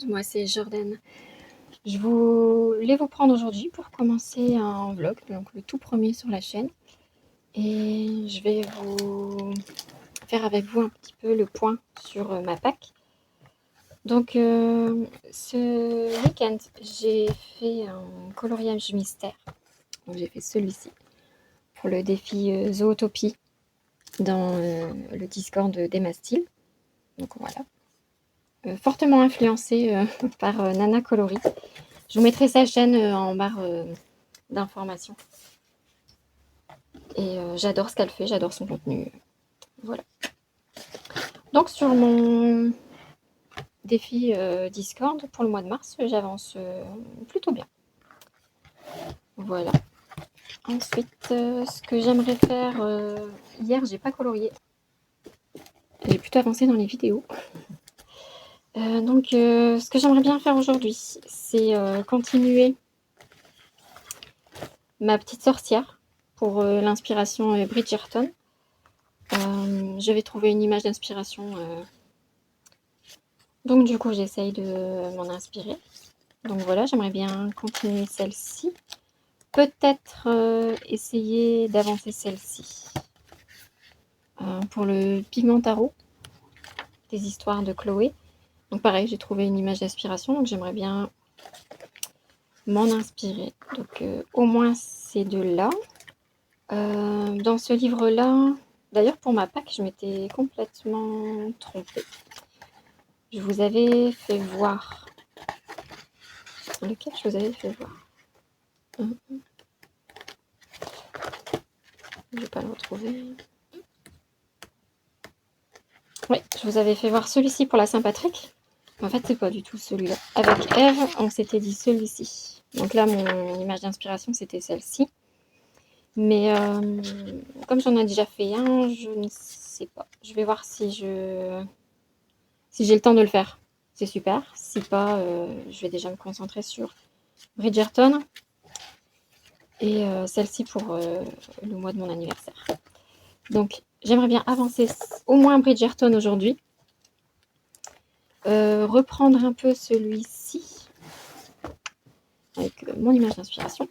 monde, moi c'est Jordan. Je voulais vous prendre aujourd'hui pour commencer un vlog, donc le tout premier sur la chaîne. Et je vais vous faire avec vous un petit peu le point sur ma Pâques. Donc ce week-end, j'ai fait un coloriage mystère. Donc j'ai fait celui-ci pour le défi Zootopie dans le Discord d'Emma Steel. Donc voilà. Fortement influencée par Nana Coloris. Je vous mettrai sa chaîne en barre d'informations. Et j'adore ce qu'elle fait, j'adore son contenu. Voilà. Donc sur mon défi Discord pour le mois de mars, j'avance plutôt bien. Voilà. Ensuite, ce que j'aimerais faire, hier j'ai pas colorié. J'ai plutôt avancé dans les vidéos. Donc ce que j'aimerais bien faire aujourd'hui, c'est continuer ma petite sorcière pour l'inspiration Bridgerton. J'avais trouvé une image d'inspiration, donc du coup j'essaye de m'en inspirer. Donc voilà, j'aimerais bien continuer celle-ci. Peut-être essayer d'avancer celle-ci. Pour le pigment tarot, des histoires de Chloé. Donc pareil, j'ai trouvé une image d'inspiration, donc j'aimerais bien m'en inspirer. Donc au moins ces deux-là. Dans ce livre-là, d'ailleurs pour ma Pâques, je m'étais complètement trompée. Je vous avais fait voir. Lequel je vous avais fait voir? Je ne vais pas le retrouver. Oui, je vous avais fait voir celui-ci pour la Saint-Patrick. En fait, c'est pas du tout celui-là. Avec Eve, on s'était dit celui-ci. Donc là, mon image d'inspiration, c'était celle-ci. Mais comme j'en ai déjà fait un, je ne sais pas. Je vais voir si j'ai le temps de le faire. C'est super. Si pas, je vais déjà me concentrer sur Bridgerton. Et celle-ci pour le mois de mon anniversaire. Donc, j'aimerais bien avancer au moins Bridgerton aujourd'hui. Reprendre un peu celui-ci avec mon image d'inspiration.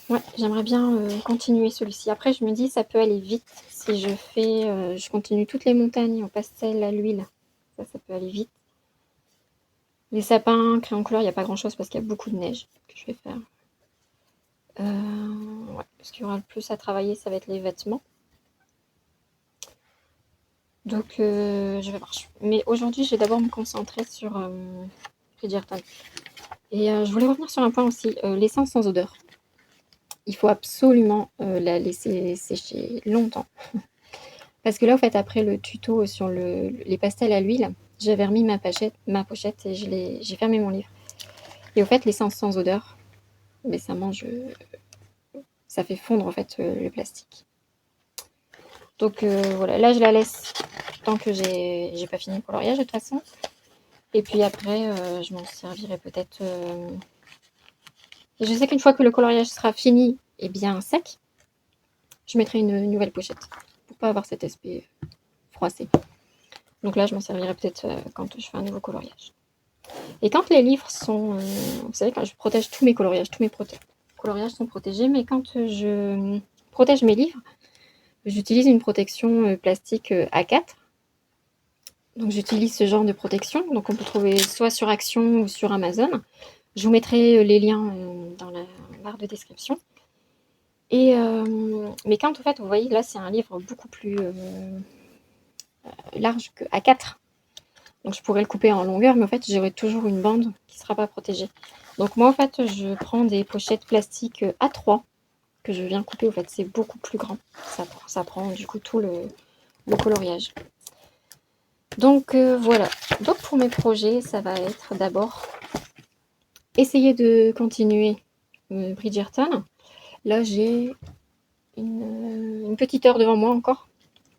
Ouais, j'aimerais bien continuer celui-ci. Après, je me dis, ça peut aller vite si je fais, je continue toutes les montagnes en pastel à l'huile. Ça peut aller vite. Les sapins, crayon couleur, il n'y a pas grand-chose parce qu'il y a beaucoup de neige que je vais faire. Ouais, ce qu'il y aura le plus à travailler, ça va être les vêtements. Donc, je vais voir. Mais aujourd'hui, je vais d'abord me concentrer sur Bridgerton. Et je voulais revenir sur un point aussi, l'essence sans odeur. Il faut absolument la laisser sécher longtemps. Parce que là, en fait, après le tuto sur les pastels à l'huile, j'avais remis ma pochette et j'ai fermé mon livre. Et au fait, l'essence sans odeur, mais ça fait fondre en fait le plastique. Donc voilà, là je la laisse tant que j'ai pas fini le coloriage de toute façon. Et puis après, je m'en servirai peut-être. Je sais qu'une fois que le coloriage sera fini et bien sec, je mettrai une nouvelle pochette pour pas avoir cet aspect froissé. Donc là, je m'en servirai peut-être quand je fais un nouveau coloriage. Et quand les livres sont... vous savez, quand je protège tous mes coloriages, tous mes coloriages sont protégés, mais quand je protège mes livres, j'utilise une protection plastique A4. Donc j'utilise ce genre de protection. Donc on peut trouver soit sur Action ou sur Amazon. Je vous mettrai les liens dans la barre de description. Et mais quand en fait, vous voyez, là c'est un livre beaucoup plus large que A4. Donc je pourrais le couper en longueur, mais en fait j'aurai toujours une bande qui ne sera pas protégée. Donc moi en fait je prends des pochettes plastiques A3 que je viens couper. En fait c'est beaucoup plus grand. Ça prend du coup tout le coloriage. Donc voilà. Donc pour mes projets, ça va être d'abord essayer de continuer Bridgerton. Là j'ai une petite heure devant moi encore.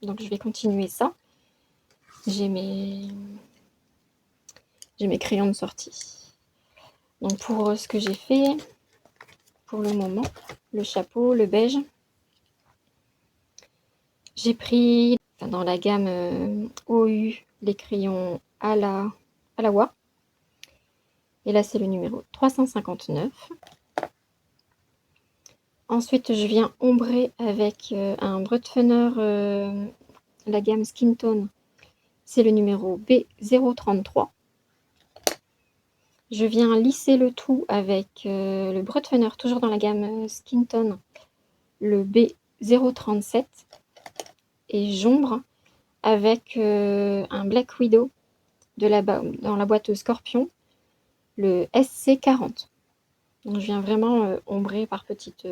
Donc je vais continuer ça. J'ai mes crayons de sortie. Donc pour ce que j'ai fait pour le moment, le chapeau, le beige, j'ai pris dans la gamme OU les crayons à la Wa. Et là, c'est le numéro 359. Ensuite, je viens ombrer avec un Brutfuner, la gamme Skin Tone. C'est le numéro B033. Je viens lisser le tout avec le Brutfuner, toujours dans la gamme Skin Tone, le B037. Et j'ombre avec un Black Widow dans la boîte Scorpion, le SC40. Donc je viens vraiment ombrer par petites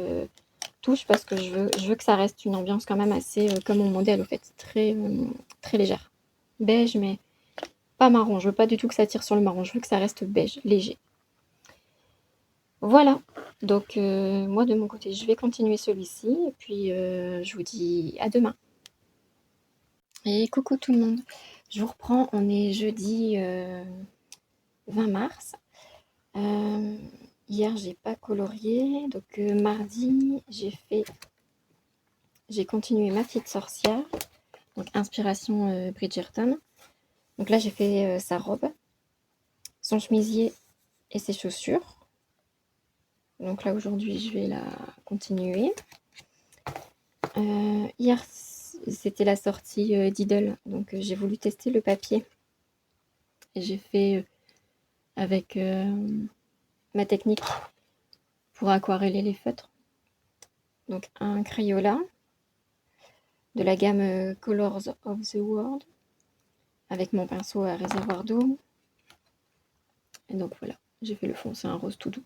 touches parce que je veux que ça reste une ambiance quand même assez comme mon modèle au fait, très, très légère. Beige mais pas marron, je veux pas du tout que ça tire sur le marron, je veux que ça reste beige, léger. Voilà, donc moi de mon côté je vais continuer celui-ci et puis je vous dis à demain. Et coucou tout le monde, je vous reprends, on est jeudi 20 mars. Hier j'ai pas colorié, donc mardi j'ai continué ma petite sorcière, donc inspiration Bridgerton. Donc là j'ai fait sa robe, son chemisier et ses chaussures. Donc là aujourd'hui je vais la continuer. Hier c'était la sortie d'Idle, donc j'ai voulu tester le papier. Et j'ai fait avec ma technique pour aquareller les feutres. Donc un Crayola de la gamme Colors of the World avec mon pinceau à réservoir d'eau. Et donc voilà, j'ai fait le fond, c'est un rose tout doux.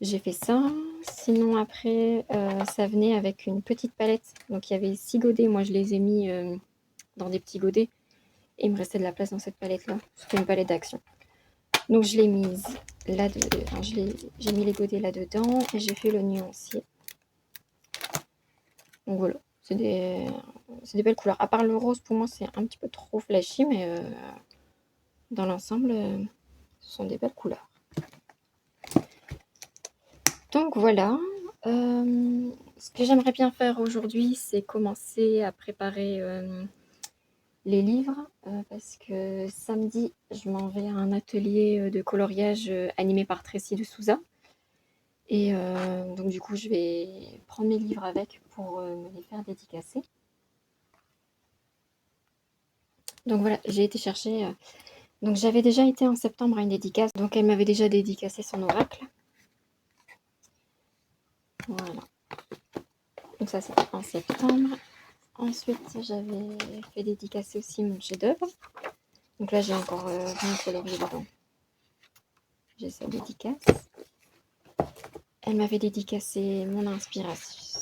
J'ai fait ça. Sinon après, ça venait avec une petite palette. Donc il y avait 6 godets. Moi je les ai mis dans des petits godets. Et il me restait de la place dans cette palette-là. C'était une palette d'action. Donc je l'ai mise là-dedans. Enfin, j'ai mis les godets là-dedans. Et j'ai fait le nuancier. Donc voilà. C'est des belles couleurs. À part le rose, pour moi, c'est un petit peu trop flashy. Mais dans l'ensemble, ce sont des belles couleurs. Donc voilà, ce que j'aimerais bien faire aujourd'hui, c'est commencer à préparer les livres, parce que samedi, je m'en vais à un atelier de coloriage animé par Tracy de Souza. Et donc du coup, je vais prendre mes livres avec pour me les faire dédicacer. Donc voilà, j'ai été chercher... donc j'avais déjà été en septembre à une dédicace, donc elle m'avait déjà dédicacé son oracle. Voilà. Donc ça, c'était en septembre. Ensuite, j'avais fait dédicacer aussi mon chef-d'œuvre. Donc là, j'ai encore rien colorié dedans. J'ai sa dédicace. Elle m'avait dédicacé mon inspiration.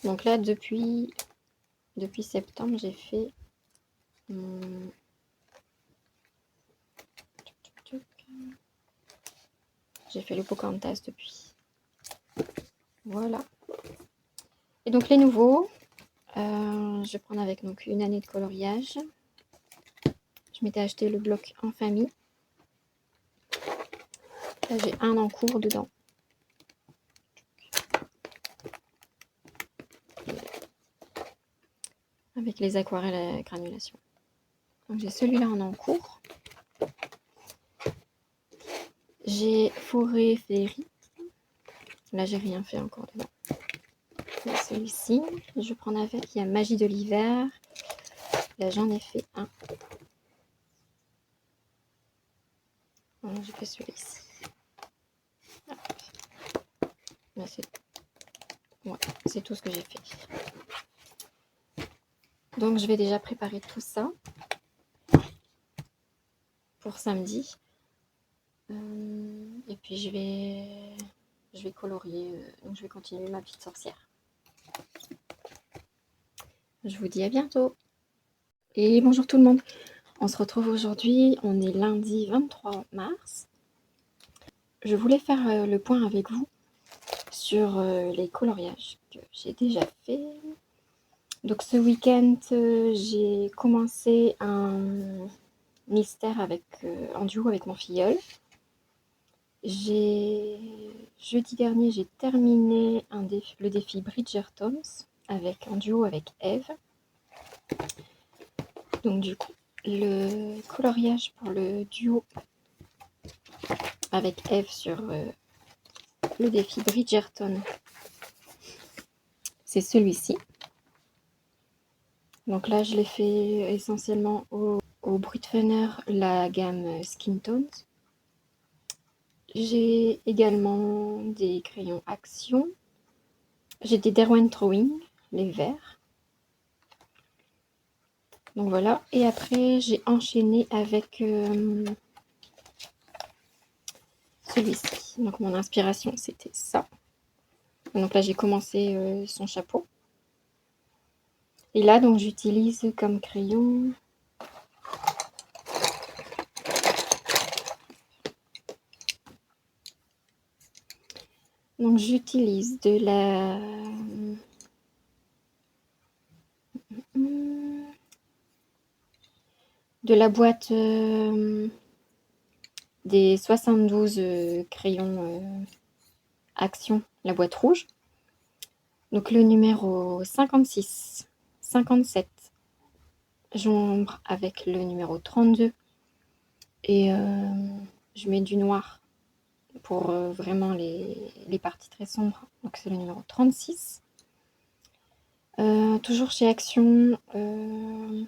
Donc là, depuis septembre, j'ai fait j'ai fait le Pocahontas depuis. Voilà. Et donc les nouveaux, je vais prendre avec donc une année de coloriage. Je m'étais acheté le bloc en famille. Là, j'ai un en cours dedans. Avec les aquarelles à granulation. Donc j'ai celui-là en cours. J'ai Forêt Féerique. Là, j'ai rien fait encore dedans. Celui-ci, je vais prendre avec. Il y a Magie de l'hiver. Là, j'en ai fait un. Voilà, j'ai fait celui-ci. Là, c'est tout ce que j'ai fait. Donc, je vais déjà préparer tout ça pour samedi. Et puis, je vais colorier. Donc, je vais continuer ma petite sorcière. Je vous dis à bientôt. Et bonjour tout le monde. On se retrouve aujourd'hui. On est lundi 23 mars. Je voulais faire le point avec vous sur les coloriages que j'ai déjà fait. Donc ce week-end, j'ai commencé un mystère en duo avec mon filleul. Jeudi dernier, j'ai terminé le défi Bridgerton en duo avec Eve. Donc du coup, le coloriage pour le duo avec Eve sur le défi Bridgerton, c'est celui-ci. Donc là, je l'ai fait essentiellement au Brutvener, la gamme Skin Tones. J'ai également des crayons Action. J'ai des Derwent Drawing, les verts. Donc voilà. Et après, j'ai enchaîné avec celui-ci. Donc mon inspiration, c'était ça. Donc là, j'ai commencé son chapeau. Et là, donc j'utilise comme crayon j'utilise de la boîte des 72 crayons Action, la boîte rouge. Donc le numéro 56, 57, j'ombre avec le numéro 32. Et je mets du noir pour vraiment les parties très sombres. Donc c'est le numéro 36. Toujours chez Action, je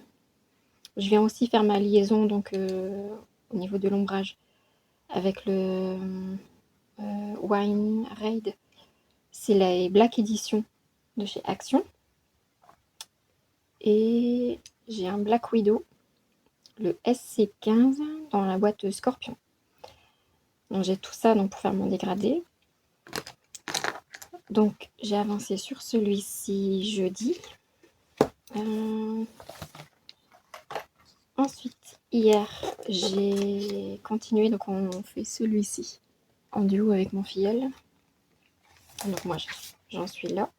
viens aussi faire ma liaison donc au niveau de l'ombrage avec le Wine Raid. C'est la Black Edition de chez Action. Et j'ai un Black Widow, le SC15 dans la boîte Scorpion. Donc j'ai tout ça donc, pour faire mon dégradé. Donc j'ai avancé sur celui-ci jeudi. Ensuite, hier, j'ai continué. Donc on fait celui-ci en duo avec mon filleul. Donc moi, j'en suis là.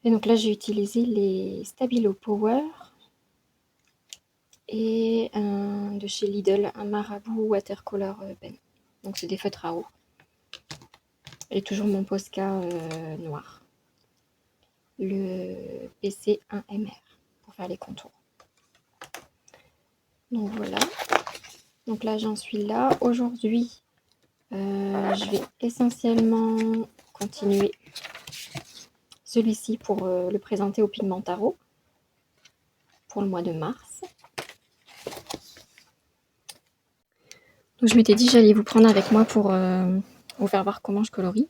Et donc là, j'ai utilisé les Stabilo Power et de chez Lidl, un Marabout Watercolor Pen. Donc c'est des feutres à eau. Et toujours mon Posca noir. Le PC1MR pour faire les contours. Donc voilà. Donc là, j'en suis là. Aujourd'hui, je vais essentiellement continuer celui-ci pour le présenter au Pigmentaro pour le mois de mars. Donc je m'étais dit que j'allais vous prendre avec moi pour vous faire voir comment je colorie.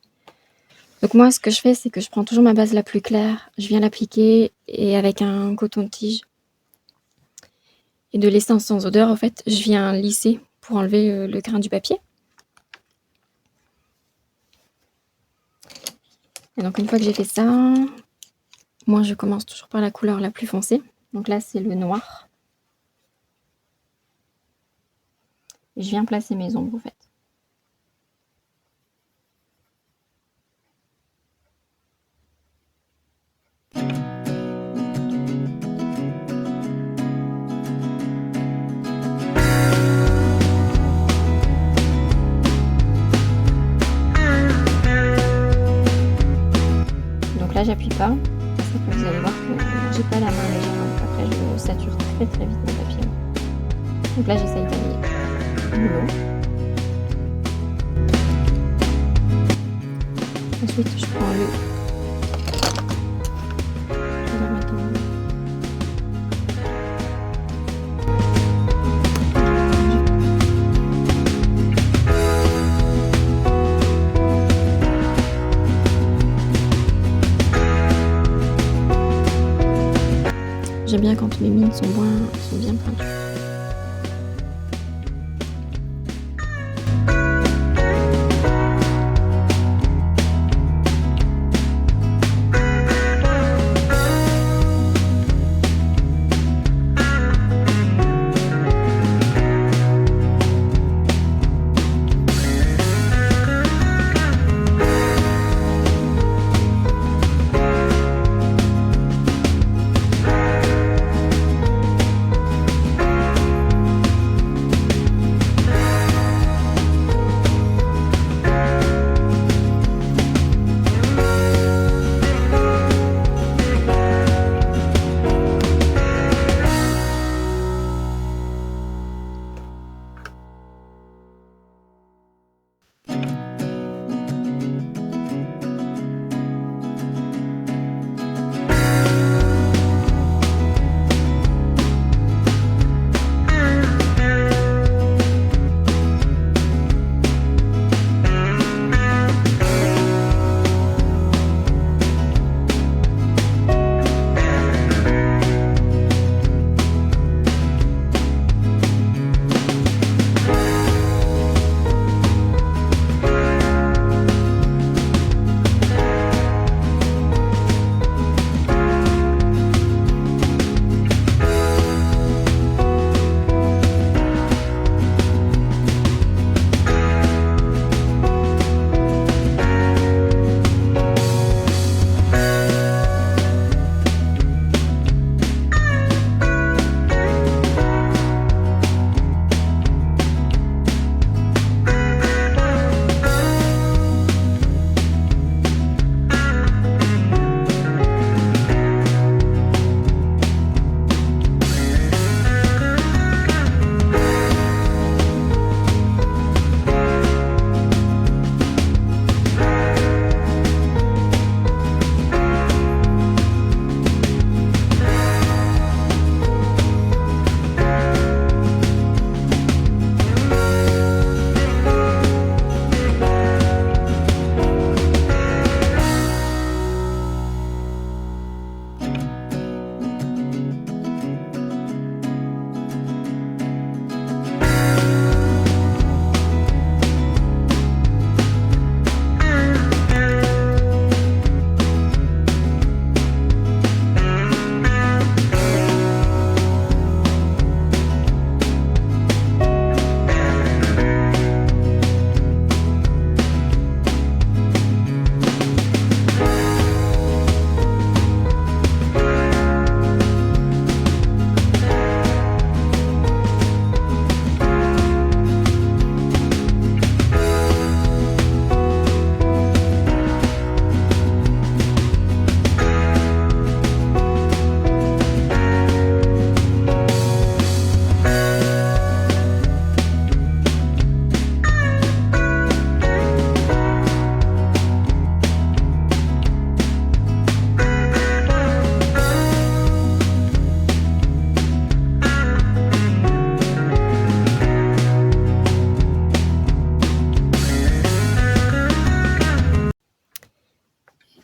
Donc moi, ce que je fais, c'est que je prends toujours ma base la plus claire, je viens l'appliquer et avec un coton-tige et de l'essence sans odeur, en fait, je viens lisser pour enlever le grain du papier. Et donc une fois que j'ai fait ça, moi je commence toujours par la couleur la plus foncée. Donc là, c'est le noir. Et je viens placer mes ombres, en fait. J'appuie pas parce que vous allez voir que j'ai pas la main légère, donc après je sature très très vite mon papier. Donc là j'essaye d'aller du long. Ensuite je prends j'aime bien quand mes mines sont bien peintues.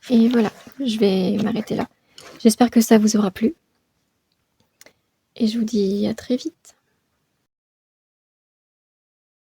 Et voilà, je vais m'arrêter là. J'espère que ça vous aura plu. Et je vous dis à très vite.